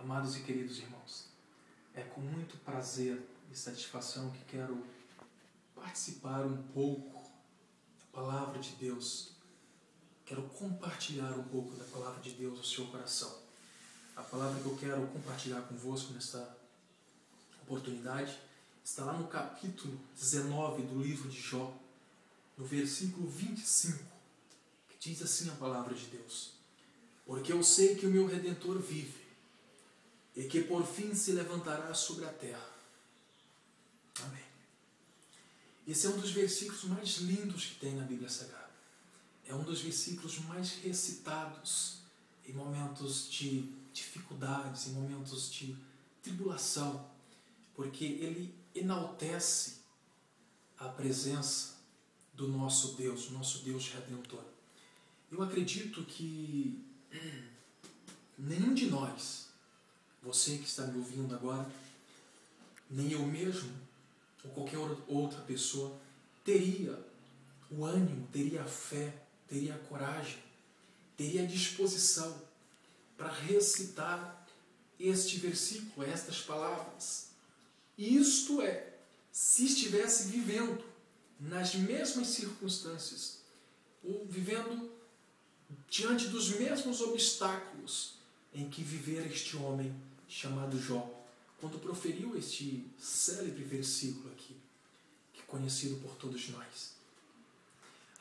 Amados e queridos irmãos, é com muito prazer e satisfação que quero participar um pouco da Palavra de Deus. Quero compartilhar um pouco da Palavra de Deus no seu coração. A palavra que eu quero compartilhar convosco nesta oportunidade está lá no capítulo 19 do livro de Jó, no versículo 25, que diz assim a palavra de Deus: Porque eu sei que o meu Redentor vive, e que por fim se levantará sobre a terra. Amém. Esse é um dos versículos mais lindos que tem na Bíblia Sagrada. É um dos versículos mais recitados em momentos de dificuldades, em momentos de tribulação, porque ele enaltece a presença do nosso Deus Redentor. Eu acredito que nenhum de nós, você que está me ouvindo agora, nem eu mesmo, ou qualquer outra pessoa, teria o ânimo, teria a fé, teria a coragem, teria a disposição para recitar este versículo, estas palavras. Isto é, se estivesse vivendo nas mesmas circunstâncias, ou vivendo diante dos mesmos obstáculos em que vivera este homem chamado Jó, quando proferiu este célebre versículo aqui, que é conhecido por todos nós.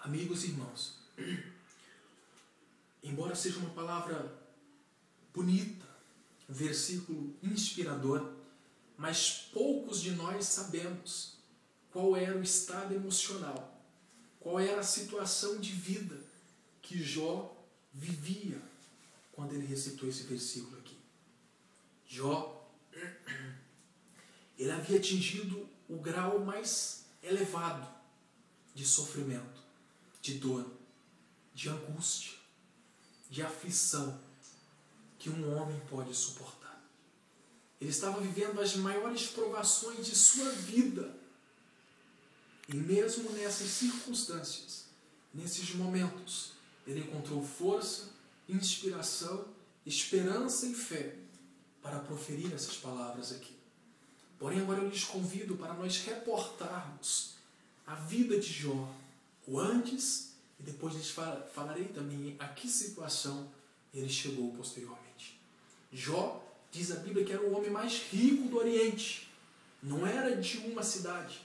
Amigos e irmãos, embora seja uma palavra bonita, um versículo inspirador, mas poucos de nós sabemos qual era o estado emocional, qual era a situação de vida que Jó vivia quando ele recitou esse versículo aqui. Jó, ele havia atingido o grau mais elevado de sofrimento, de dor, de angústia, de aflição que um homem pode suportar. Ele estava vivendo as maiores provações de sua vida. E mesmo nessas circunstâncias, nesses momentos, ele encontrou força, inspiração, esperança e fé para proferir essas palavras aqui. Porém, agora eu lhes convido para nós reportarmos a vida de Jó, o antes, e depois lhes falarei também a que situação ele chegou posteriormente. Jó, diz a Bíblia, que era o homem mais rico do Oriente. Não era de uma cidade,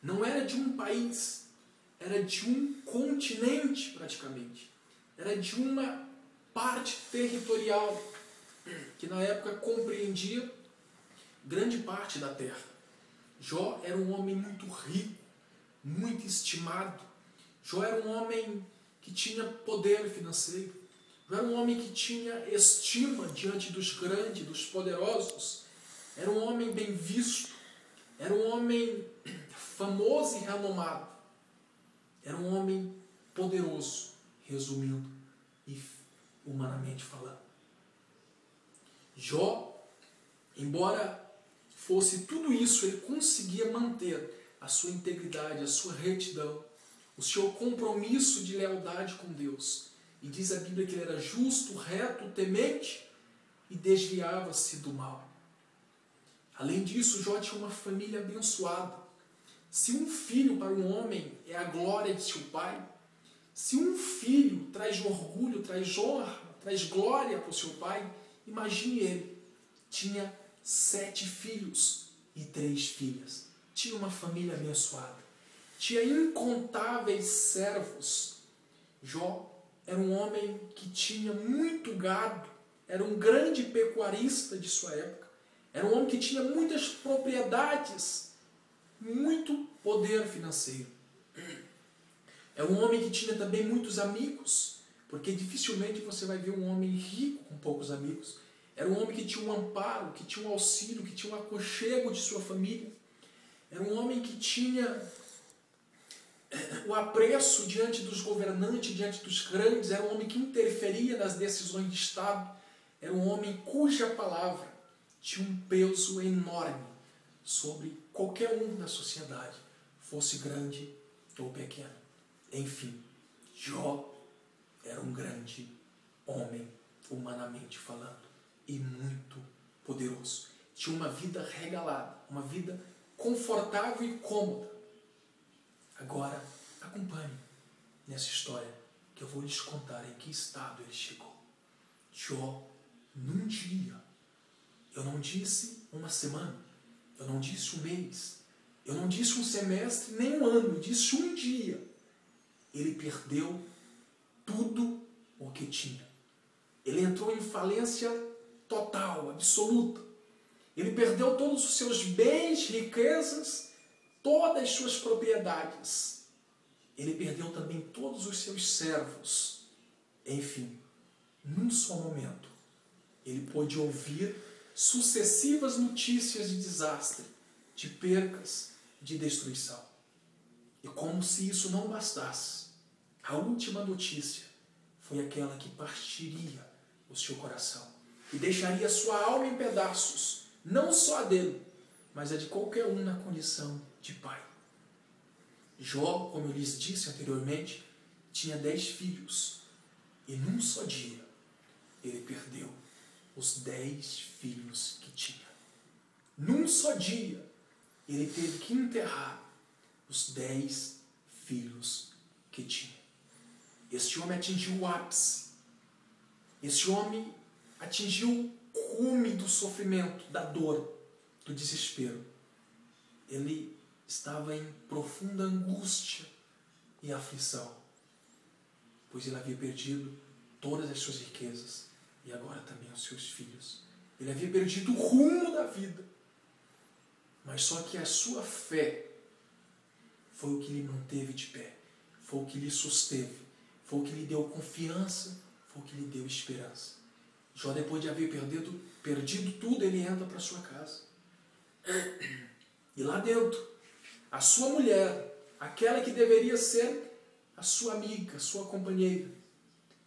não era de um país, era de um continente praticamente. Era de uma parte territorial que na época compreendia grande parte da terra. Jó era um homem muito rico, muito estimado. Jó era um homem que tinha poder financeiro. Jó era um homem que tinha estima diante dos grandes, dos poderosos. Era um homem bem visto. Era um homem famoso e renomado. Era um homem poderoso, resumindo e humanamente falando. Jó, embora fosse tudo isso, ele conseguia manter a sua integridade, a sua retidão, o seu compromisso de lealdade com Deus. E diz a Bíblia que ele era justo, reto, temente e desviava-se do mal. Além disso, Jó tinha uma família abençoada. Se um filho para um homem é a glória de seu pai, se um filho traz orgulho, traz honra, traz glória para o seu pai, imagine ele. Tinha 7 filhos e 3 filhas. Tinha uma família abençoada. Tinha incontáveis servos. Jó era um homem que tinha muito gado. Era um grande pecuarista de sua época. Era um homem que tinha muitas propriedades, muito poder financeiro. Era um homem que tinha também muitos amigos, porque dificilmente você vai ver um homem rico com poucos amigos. Era um homem que tinha um amparo, que tinha um auxílio, que tinha um aconchego de sua família. Era um homem que tinha o apreço diante dos governantes, diante dos grandes. Era um homem que interferia nas decisões de Estado. Era um homem cuja palavra tinha um peso enorme sobre qualquer um da sociedade, fosse grande ou pequeno. Enfim, Jó era um grande homem, humanamente falando, e muito poderoso. Tinha uma vida regalada, uma vida confortável e cômoda. Agora, acompanhe nessa história que eu vou lhes contar em que estado ele chegou. Jó, num dia, eu não disse uma semana, eu não disse um mês, eu não disse um semestre, nem um ano, eu disse um dia. Ele perdeu tudo o que tinha. Ele entrou em falência total, absoluta. Ele perdeu todos os seus bens, riquezas, todas as suas propriedades. Ele perdeu também todos os seus servos. Enfim, num só momento, ele pôde ouvir sucessivas notícias de desastre, de percas, de destruição. E como se isso não bastasse, a última notícia foi aquela que partiria o seu coração e deixaria sua alma em pedaços, não só a dele, mas a de qualquer um na condição de pai. Jó, como eu lhes disse anteriormente, tinha 10 filhos e num só dia ele perdeu os 10 filhos que tinha. Num só dia ele teve que enterrar os 10 filhos que tinha. Este homem atingiu o ápice. Este homem atingiu o cume do sofrimento, da dor, do desespero. Ele estava em profunda angústia e aflição, pois ele havia perdido todas as suas riquezas e agora também os seus filhos. Ele havia perdido o rumo da vida. Mas só que a sua fé foi o que lhe manteve de pé, foi o que lhe susteve, foi o que lhe deu confiança, foi o que lhe deu esperança. Jó, depois de haver perdido tudo, ele entra para sua casa. E lá dentro, a sua mulher, aquela que deveria ser a sua amiga, a sua companheira,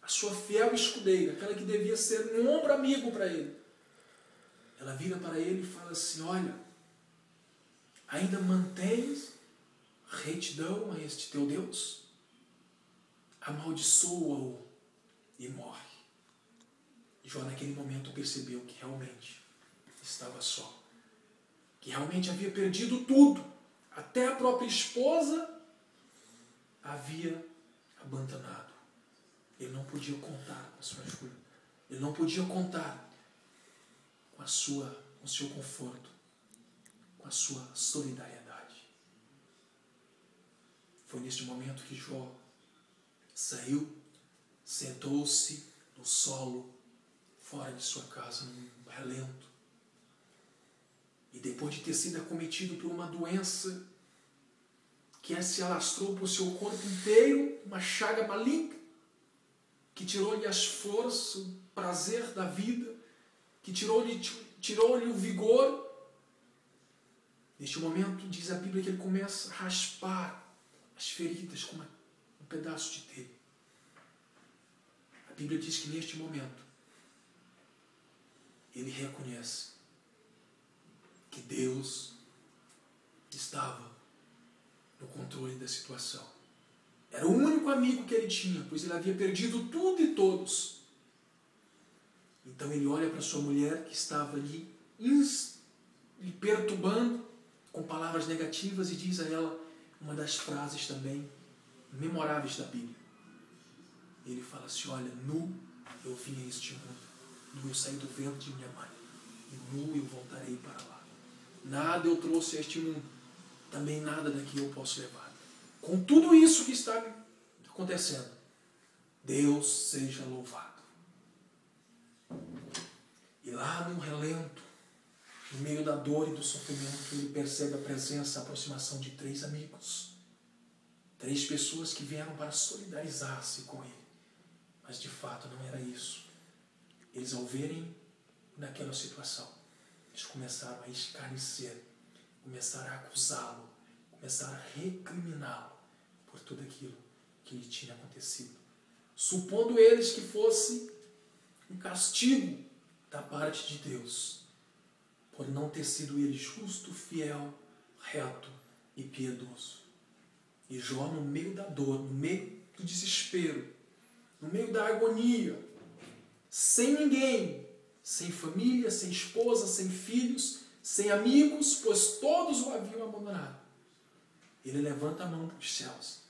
a sua fiel escudeira, aquela que devia ser um ombro amigo para ele, ela vira para ele e fala assim: olha, ainda mantens retidão a este teu Deus? Amaldiçoa-o e morre. Jó naquele momento percebeu que realmente estava só, que realmente havia perdido tudo, até a própria esposa havia abandonado. Ele não podia contar com a sua ajuda, ele não podia contar com o seu conforto, com a sua solidariedade. Foi neste momento que Jó saiu, sentou-se no solo, fora de sua casa, num relento. E depois de ter sido acometido por uma doença que se alastrou para o seu corpo inteiro, uma chaga maligna, que tirou-lhe as forças, o prazer da vida, que tirou-lhe o vigor. Neste momento, diz a Bíblia que ele começa a raspar as feridas com um pedaço de telha. A Bíblia diz que neste momento, ele reconhece que Deus estava no controle da situação. Era o único amigo que ele tinha, pois ele havia perdido tudo e todos. Então ele olha para sua mulher, que estava ali lhe perturbando com palavras negativas, e diz a ela uma das frases também memoráveis da Bíblia. Ele fala assim: olha, nu eu vim a este mundo, nu eu saí do ventre de minha mãe, e nu eu voltarei para lá. Nada eu trouxe a este mundo, também nada daqui eu posso levar. Com tudo isso que está acontecendo, Deus seja louvado. E lá no relento, no meio da dor e do sofrimento, ele percebe a presença, a aproximação de 3 amigos. 3 pessoas que vieram para solidarizar-se com ele. Mas de fato não era isso. Eles, ao verem naquela situação, eles começaram a escarnecer, começaram a acusá-lo, começaram a recriminá-lo por tudo aquilo que lhe tinha acontecido, supondo eles que fosse um castigo da parte de Deus, por não ter sido ele justo, fiel, reto e piedoso. E Jó, no meio da dor, no meio do desespero, no meio da agonia, sem ninguém, sem família, sem esposa, sem filhos, sem amigos, pois todos o haviam abandonado. Ele levanta a mão para os céus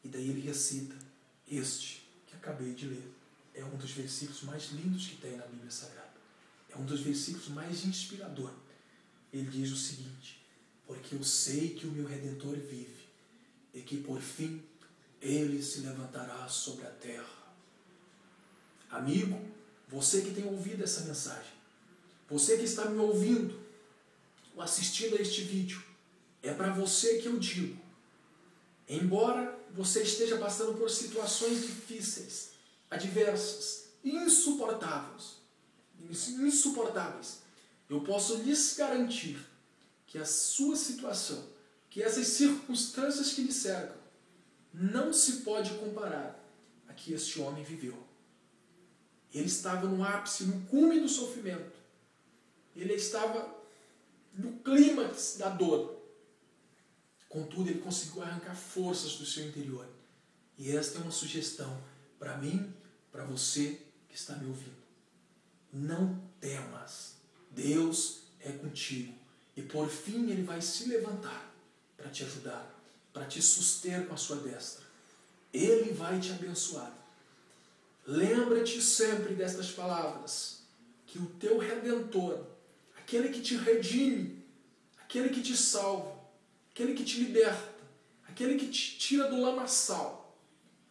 e daí ele recita este que acabei de ler. É um dos versículos mais lindos que tem na Bíblia Sagrada. É um dos versículos mais inspiradores. Ele diz o seguinte: porque eu sei que o meu Redentor vive e que por fim ele se levantará sobre a terra. Amigo, você que tem ouvido essa mensagem, você que está me ouvindo ou assistindo a este vídeo, é para você que eu digo. Embora você esteja passando por situações difíceis, adversas, insuportáveis, eu posso lhes garantir que a sua situação, que essas circunstâncias que lhe cercam, não se pode comparar a que este homem viveu. Ele estava no ápice, no cume do sofrimento. Ele estava no clímax da dor. Contudo, ele conseguiu arrancar forças do seu interior. E esta é uma sugestão para mim, para você que está me ouvindo. Não temas. Deus é contigo. E por fim ele vai se levantar para te ajudar, para te suster com a sua destra. Ele vai te abençoar. Lembra-te sempre destas palavras, que o teu Redentor, aquele que te redime, aquele que te salva, aquele que te liberta, aquele que te tira do lamaçal,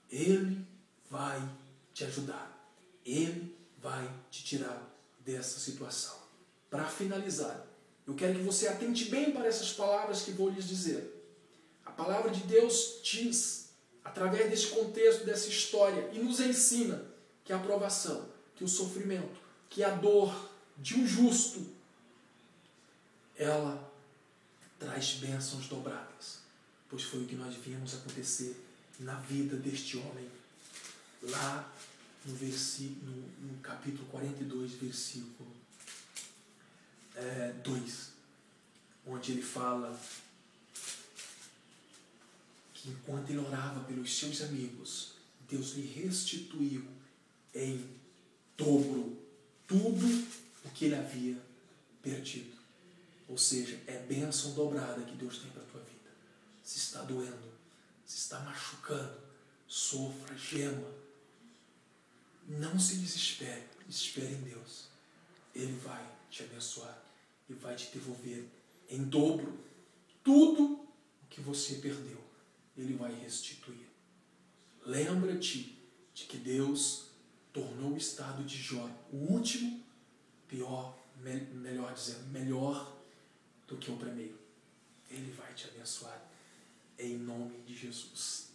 ele vai te ajudar. Ele vai te tirar dessa situação. Para finalizar, eu quero que você atente bem para essas palavras que vou lhes dizer. A palavra de Deus diz, através desse contexto, dessa história, e nos ensina que a provação, que o sofrimento, que a dor de um justo, ela traz bênçãos dobradas, pois foi o que nós vimos acontecer na vida deste homem, lá no capítulo 42, versículo 2, onde ele fala que enquanto ele orava pelos seus amigos, Deus lhe restituiu em dobro tudo o que ele havia perdido. Ou seja, é bênção dobrada que Deus tem para a tua vida. Se está doendo, se está machucando, sofra, gema. Não se desespere, espere em Deus. Ele vai te abençoar e vai te devolver em dobro tudo o que você perdeu. Ele vai restituir. Lembra-te de que Deus tornou o estado de Jó o último, melhor do que o primeiro. Ele vai te abençoar em nome de Jesus.